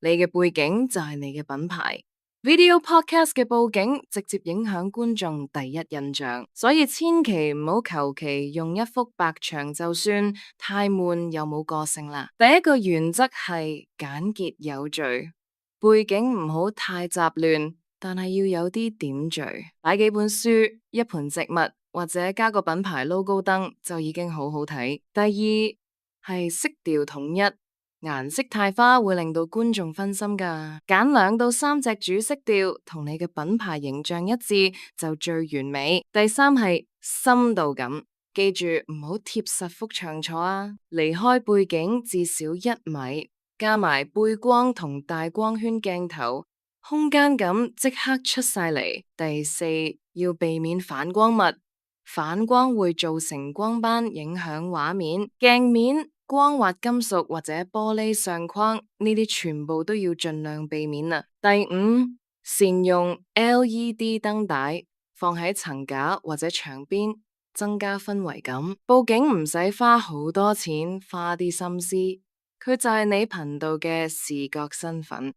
你嘅背景就係你嘅品牌。Video podcast 嘅佈景直接影響觀眾第一印象，所以千祈唔好求其用一幅白牆就算，太悶又冇個性啦。第一個原則係簡潔有序，背景唔好太雜亂，但係要有啲點綴，擺幾本書、一盆植物或者加個品牌 logo 燈就已經好好睇。第二係色調統一。顏色太花會令到觀眾分心㗎，揀2到3隻主色調，同你嘅品牌形象一致就最完美。第三係深度感，記住唔好貼實幅牆坐啊，離開背景至少1米，加埋背光同大光圈鏡頭，空間感即刻出晒嚟。第四，要避免反光物，反光會造成光斑影響畫面，鏡面、光滑金屬或者玻璃相框呢啲全部都要盡量避免啊。第五，善用 LED 燈帶，放喺層架或者牆邊，增加氛圍感。佈景唔使花好多錢，花啲心思，佢就係你頻道嘅視覺身份。